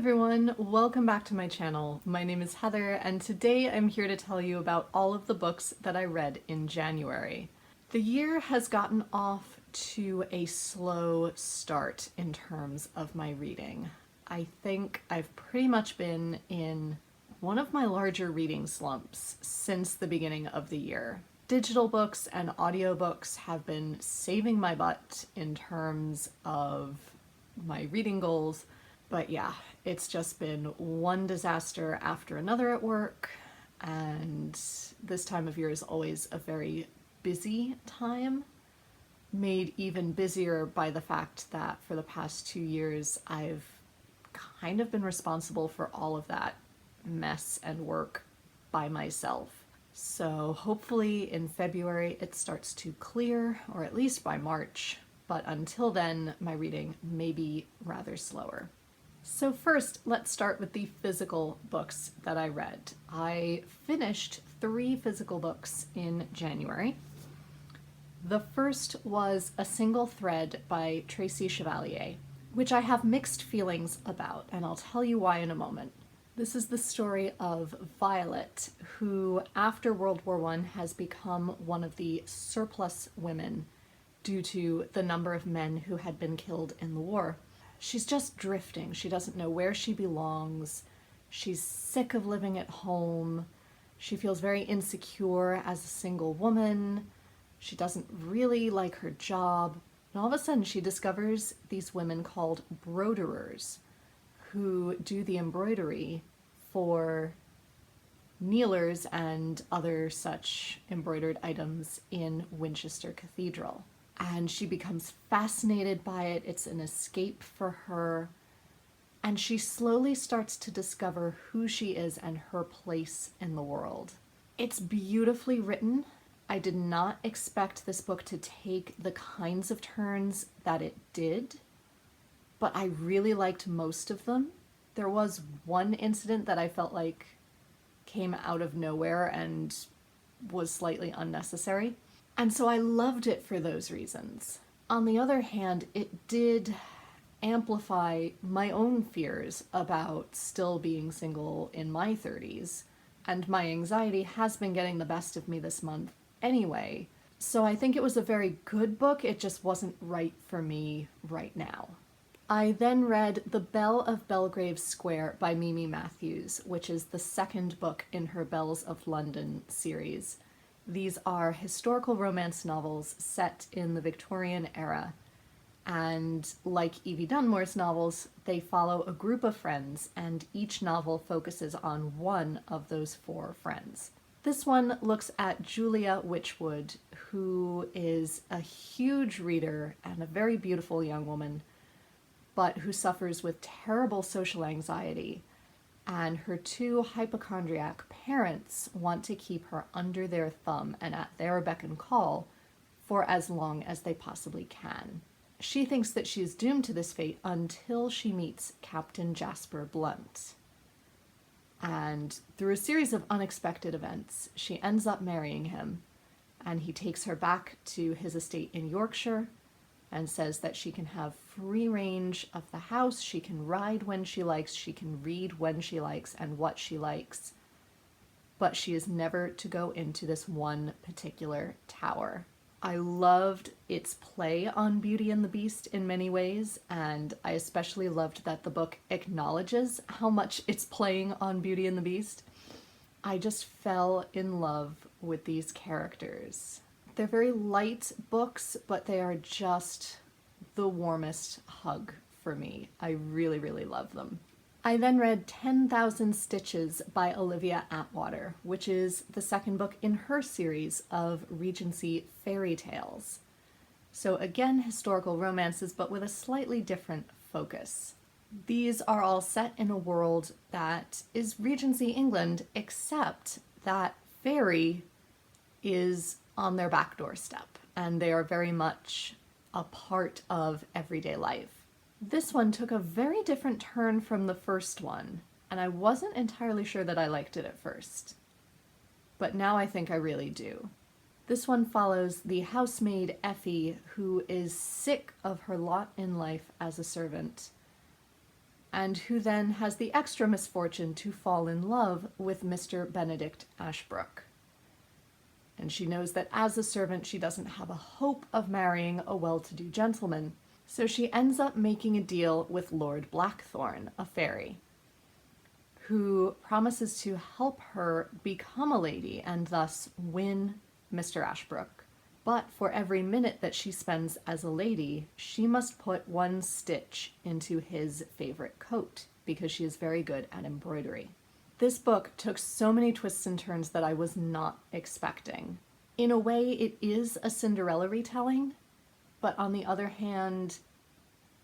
everyone, welcome back to my channel. My name is Heather and today I'm here to tell you about all of the books that I read in January. The year has gotten off to a slow start in terms of my reading. I think I've pretty much been in one of my larger reading slumps since the beginning of the year. Digital books and audiobooks have been saving my butt in terms of my reading goals. But yeah, it's just been one disaster after another at work, and this time of year is always a very busy time, made even busier by the fact that for the past 2 years I've kind of been responsible for all of that mess and work by myself. So hopefully in February it starts to clear, or at least by March, but until then my reading may be rather slower. So first, let's start with the physical books that I read. I finished 3 physical books in January. The first was A Single Thread by Tracy Chevalier, which I have mixed feelings about, and I'll tell you why in a moment. This is the story of Violet, who after World War I has become one of the surplus women due to the number of men who had been killed in the war. She's just drifting. She doesn't know where she belongs. She's sick of living at home. She feels very insecure as a single woman. She doesn't really like her job. And all of a sudden she discovers these women called broiderers who do the embroidery for kneelers and other such embroidered items in Winchester Cathedral. And she becomes fascinated by it. It's an escape for her. And she slowly starts to discover who she is and her place in the world. It's beautifully written. I did not expect this book to take the kinds of turns that it did, but I really liked most of them. There was one incident that I felt like came out of nowhere and was slightly unnecessary. And so I loved it for those reasons. On the other hand, it did amplify my own fears about still being single in my 30s, and my anxiety has been getting the best of me this month anyway. So I think it was a very good book, it just wasn't right for me right now. I then read The Belle of Belgrave Square by Mimi Matthews, which is the second book in her Bells of London series. These are historical romance novels set in the Victorian era, and like Evie Dunmore's novels, they follow a group of friends, and each novel focuses on one of those 4 friends. This one looks at Julia Witchwood, who is a huge reader and a very beautiful young woman, but who suffers with terrible social anxiety. And her 2 hypochondriac parents want to keep her under their thumb and at their beck and call for as long as they possibly can. She thinks that she is doomed to this fate until she meets Captain Jasper Blunt. And through a series of unexpected events, she ends up marrying him, and he takes her back to his estate in Yorkshire and says that she can have free range of the house, she can ride when she likes, she can read when she likes and what she likes, but she is never to go into this one particular tower. I loved its play on Beauty and the Beast in many ways, and I especially loved that the book acknowledges how much it's playing on Beauty and the Beast. I just fell in love with these characters. They're very light books, but they are just the warmest hug for me. I really, really love them. I then read 10,000 Stitches by Olivia Atwater, which is the second book in her series of Regency fairy tales. So again, historical romances, but with a slightly different focus. These are all set in a world that is Regency England, except that fairy is on their back doorstep, and they are very much a part of everyday life. This one took a very different turn from the first one, and I wasn't entirely sure that I liked it at first. But now I think I really do. This one follows the housemaid Effie, who is sick of her lot in life as a servant, and who then has the extra misfortune to fall in love with Mr. Benedict Ashbrook. And she knows that as a servant, she doesn't have a hope of marrying a well-to-do gentleman. So she ends up making a deal with Lord Blackthorn, a fairy, who promises to help her become a lady and thus win Mr. Ashbrook. But for every minute that she spends as a lady, she must put one stitch into his favorite coat because she is very good at embroidery. This book took so many twists and turns that I was not expecting. In a way, it is a Cinderella retelling, but on the other hand,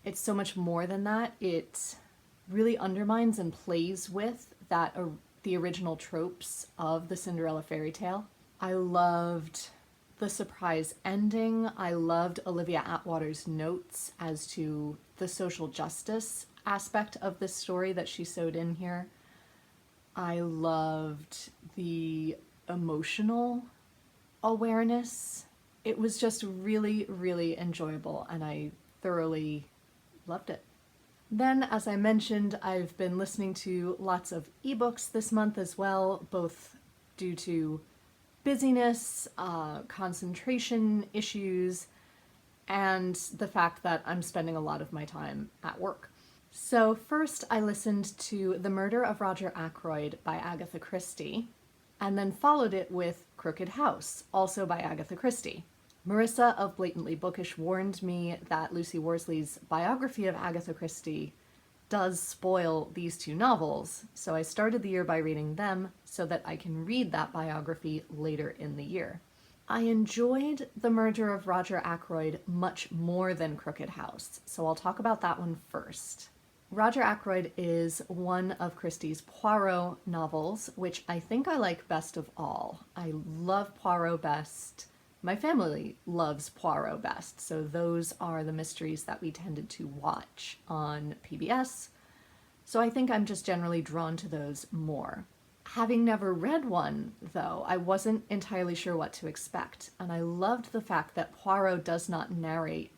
it's so much more than that. It really undermines and plays with the original tropes of the Cinderella fairy tale. I loved the surprise ending. I loved Olivia Atwater's notes as to the social justice aspect of this story that she sewed in here. I loved the emotional awareness. It was just really, really enjoyable, and I thoroughly loved it. Then, as I mentioned, I've been listening to lots of ebooks this month as well, both due to busyness, concentration issues, and the fact that I'm spending a lot of my time at work. So first I listened to The Murder of Roger Ackroyd by Agatha Christie, and then followed it with Crooked House, also by Agatha Christie. Marissa of Blatantly Bookish warned me that Lucy Worsley's biography of Agatha Christie does spoil these two novels, so I started the year by reading them so that I can read that biography later in the year. I enjoyed The Murder of Roger Ackroyd much more than Crooked House, so I'll talk about that one first. Roger Ackroyd is one of Christie's Poirot novels, which I think I like best of all. I love Poirot best. My family loves Poirot best, so those are the mysteries that we tended to watch on PBS. So I think I'm just generally drawn to those more. Having never read one, though, I wasn't entirely sure what to expect, and I loved the fact that Poirot does not narrate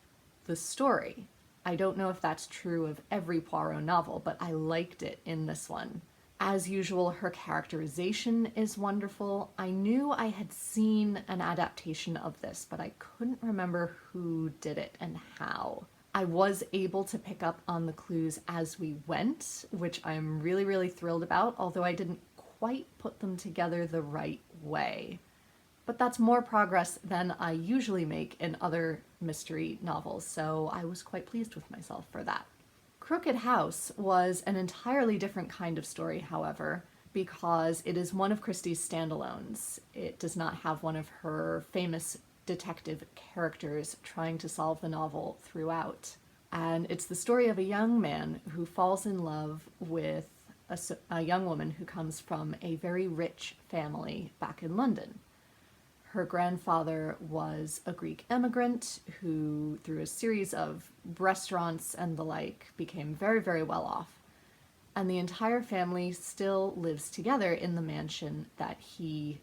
the story. I don't know if that's true of every Poirot novel, but I liked it in this one. As usual, her characterization is wonderful. I knew I had seen an adaptation of this, but I couldn't remember who did it and how. I was able to pick up on the clues as we went, which I'm really, really thrilled about, although I didn't quite put them together the right way. But that's more progress than I usually make in other mystery novels, so I was quite pleased with myself for that. Crooked House was an entirely different kind of story, however, because it is one of Christie's standalones. It does not have one of her famous detective characters trying to solve the novel throughout. And it's the story of a young man who falls in love with a young woman who comes from a very rich family back in London. Her grandfather was a Greek immigrant who, through a series of restaurants and the like, became very, very well off. And the entire family still lives together in the mansion that he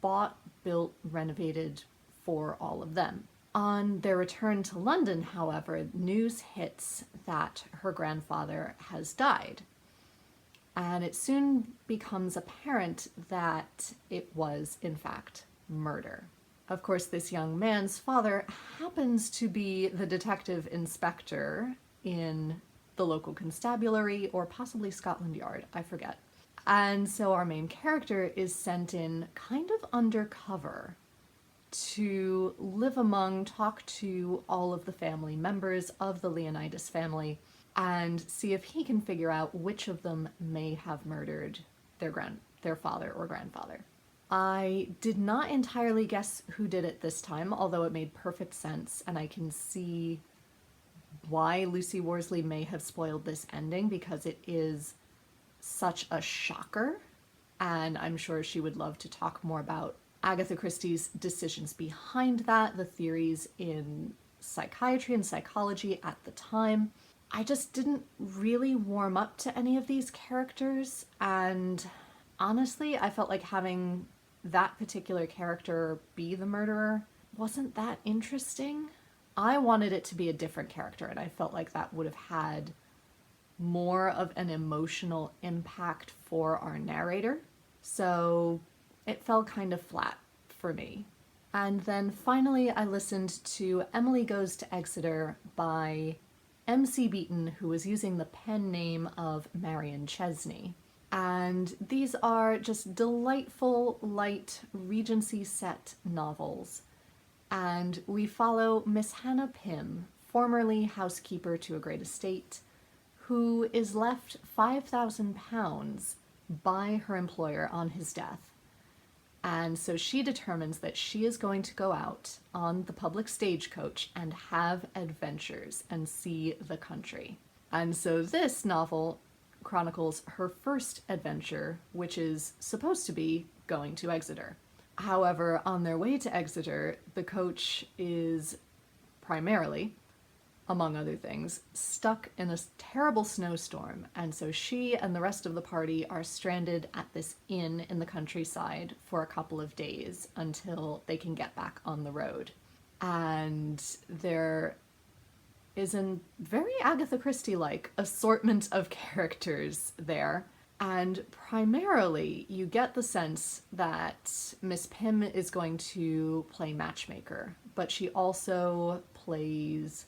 bought, built, renovated for all of them. On their return to London, however, news hits that her grandfather has died. And it soon becomes apparent that it was, in fact, murder. Of course, this young man's father happens to be the detective inspector in the local constabulary, or possibly Scotland Yard, I forget. And so our main character is sent in kind of undercover to live among, talk to all of the family members of the Leonidas family, and see if he can figure out which of them may have murdered their father or grandfather. I did not entirely guess who did it this time, although it made perfect sense, and I can see why Lucy Worsley may have spoiled this ending, because it is such a shocker, and I'm sure she would love to talk more about Agatha Christie's decisions behind that, the theories in psychiatry and psychology at the time. I just didn't really warm up to any of these characters, and honestly, I felt like having that particular character be the murderer wasn't that interesting. I wanted it to be a different character, and I felt like that would have had more of an emotional impact for our narrator. So it fell kind of flat for me. And then finally, I listened to Emily Goes to Exeter by MC Beaton, who was using the pen name of Marion Chesney. And these are just delightful, light Regency set novels. And we follow Miss Hannah Pym, formerly housekeeper to a great estate, who is left £5,000 by her employer on his death. And so she determines that she is going to go out on the public stagecoach and have adventures and see the country. And so this novel chronicles her first adventure, which is supposed to be going to Exeter. However, on their way to Exeter, the coach is primarily, among other things, stuck in a terrible snowstorm, and so she and the rest of the party are stranded at this inn in the countryside for a couple of days until they can get back on the road. And there is a very Agatha Christie-like assortment of characters there, and primarily you get the sense that Miss Pym is going to play matchmaker, but she also plays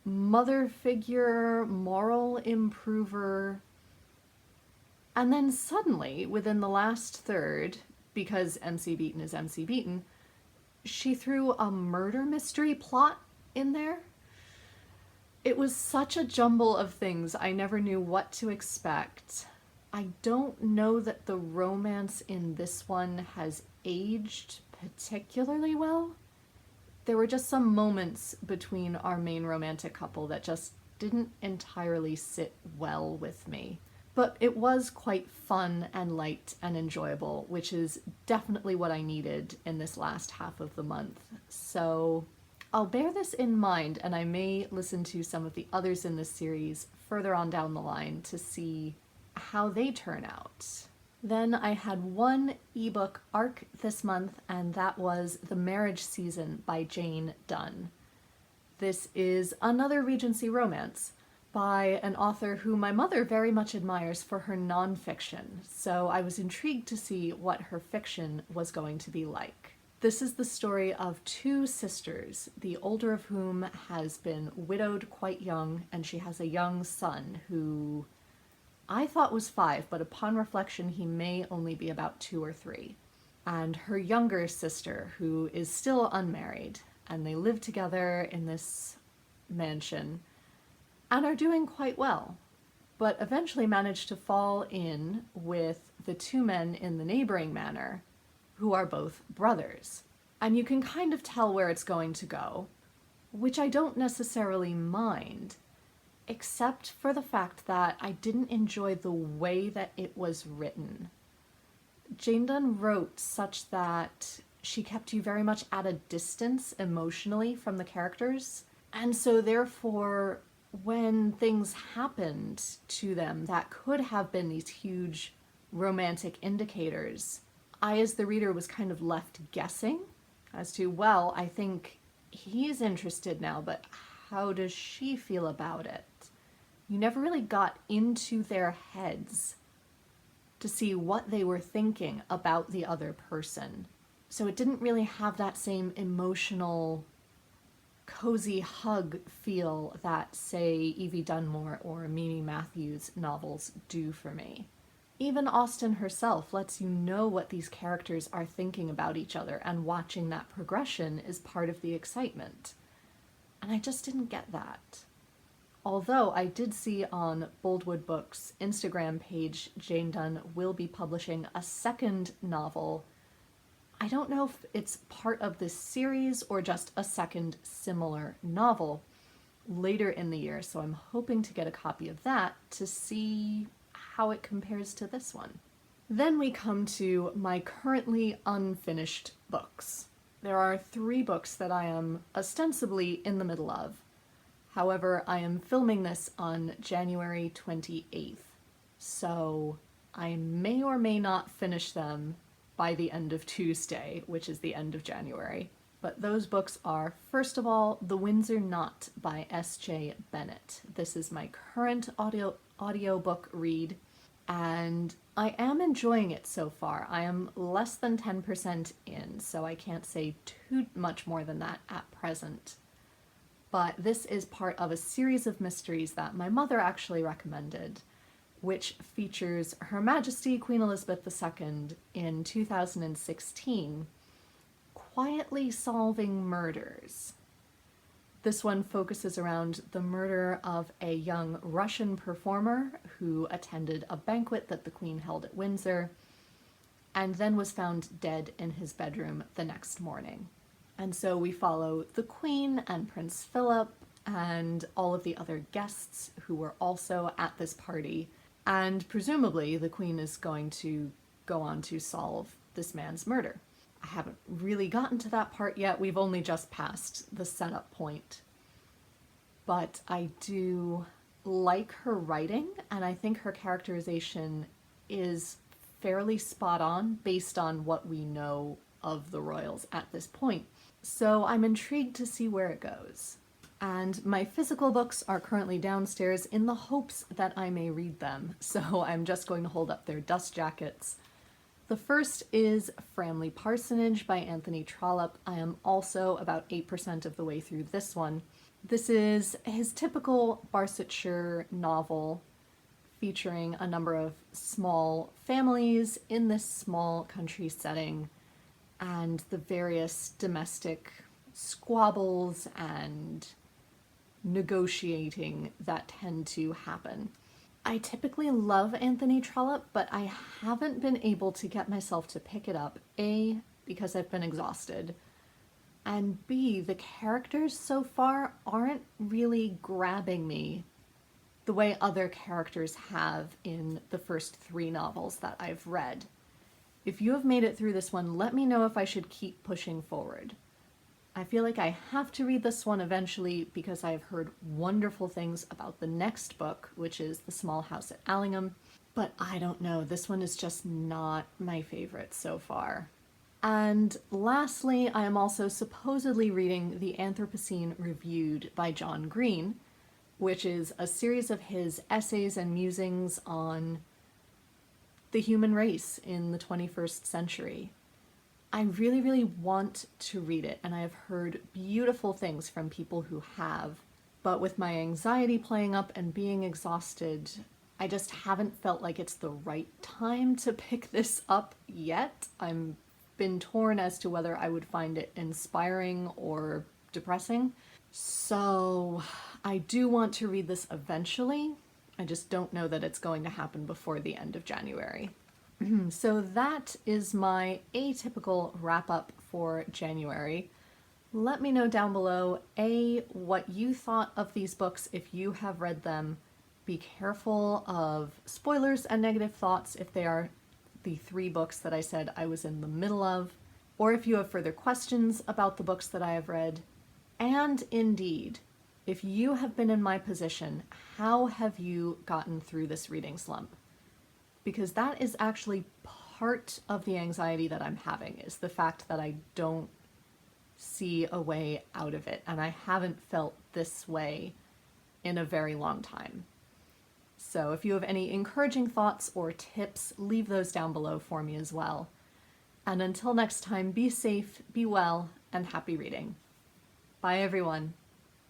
mother figure, moral improver, and then suddenly, within the last third, because MC Beaton is MC Beaton, she threw a murder mystery plot in there. It was such a jumble of things, I never knew what to expect. I don't know that the romance in this one has aged particularly well. There were just some moments between our main romantic couple that just didn't entirely sit well with me. But it was quite fun and light and enjoyable, which is definitely what I needed in this last half of the month. So I'll bear this in mind, and I may listen to some of the others in this series further on down the line to see how they turn out. Then I had one ebook arc this month, and that was The Marriage Season by Jane Dunn. This is another Regency romance by an author who my mother very much admires for her nonfiction, so I was intrigued to see what her fiction was going to be like. This is the story of two sisters, the older of whom has been widowed quite young, and she has a young son who I thought was 5, but upon reflection he may only be about 2 or 3. And her younger sister, who is still unmarried, and they live together in this mansion and are doing quite well, but eventually manage to fall in with the 2 men in the neighboring manor, who are both brothers. And you can kind of tell where it's going to go, which I don't necessarily mind, except for the fact that I didn't enjoy the way that it was written. Jane Dunn wrote such that she kept you very much at a distance emotionally from the characters, and so therefore when things happened to them that could have been these huge romantic indicators, I as the reader was kind of left guessing as to, well, I think he's interested now, but how does she feel about it? You never really got into their heads to see what they were thinking about the other person. So it didn't really have that same emotional, cozy hug feel that, say, Evie Dunmore or Mimi Matthews novels do for me. Even Austen herself lets you know what these characters are thinking about each other, and watching that progression is part of the excitement. And I just didn't get that. Although I did see on Boldwood Books' Instagram page, Jane Dunn will be publishing a second novel. I don't know if it's part of this series or just a second similar novel later in the year, so I'm hoping to get a copy of that to see how it compares to this one. Then we come to my currently unfinished books. There are 3 books that I am ostensibly in the middle of. However, I am filming this on January 28th, so I may or may not finish them by the end of Tuesday, which is the end of January. But those books are, first of all, The Windsor Not by S.J. Bennett. This is my current audiobook read, and I am enjoying it so far. I am less than 10% in, so I can't say too much more than that at present. But this is part of a series of mysteries that my mother actually recommended, which features Her Majesty Queen Elizabeth II in 2016, quietly solving murders. This one focuses around the murder of a young Russian performer who attended a banquet that the Queen held at Windsor and then was found dead in his bedroom the next morning. And so we follow the Queen and Prince Philip and all of the other guests who were also at this party, and presumably the Queen is going to go on to solve this man's murder. I haven't really gotten to that part yet. We've only just passed the setup point. But I do like her writing, and I think her characterization is fairly spot on based on what we know of the royals at this point. So I'm intrigued to see where it goes. And my physical books are currently downstairs in the hopes that I may read them, so I'm just going to hold up their dust jackets. The first is Framley Parsonage by Anthony Trollope. I am also about 8% of the way through this one. This is his typical Barsetshire novel featuring a number of small families in this small country setting and the various domestic squabbles and negotiating that tend to happen. I typically love Anthony Trollope, but I haven't been able to get myself to pick it up, A, because I've been exhausted, and B, the characters so far aren't really grabbing me the way other characters have in the first 3 novels that I've read. If you have made it through this one, let me know if I should keep pushing forward. I feel like I have to read this one eventually because I've heard wonderful things about the next book, which is The Small House at Allingham, but I don't know, this one is just not my favorite so far. And lastly, I am also supposedly reading The Anthropocene Reviewed by John Green, which is a series of his essays and musings on the human race in the 21st century. I really, really want to read it, and I have heard beautiful things from people who have, but with my anxiety playing up and being exhausted, I just haven't felt like it's the right time to pick this up yet. I'm been torn as to whether I would find it inspiring or depressing. So I do want to read this eventually. I just don't know that it's going to happen before the end of January. So that is my atypical wrap-up for January. Let me know down below, A, what you thought of these books if you have read them. Be careful of spoilers and negative thoughts if they are the 3 books that I said I was in the middle of, or if you have further questions about the books that I have read. And indeed, if you have been in my position, how have you gotten through this reading slump? Because that is actually part of the anxiety that I'm having, is the fact that I don't see a way out of it, and I haven't felt this way in a very long time. So if you have any encouraging thoughts or tips, leave those down below for me as well. And until next time, be safe, be well, and happy reading. Bye everyone.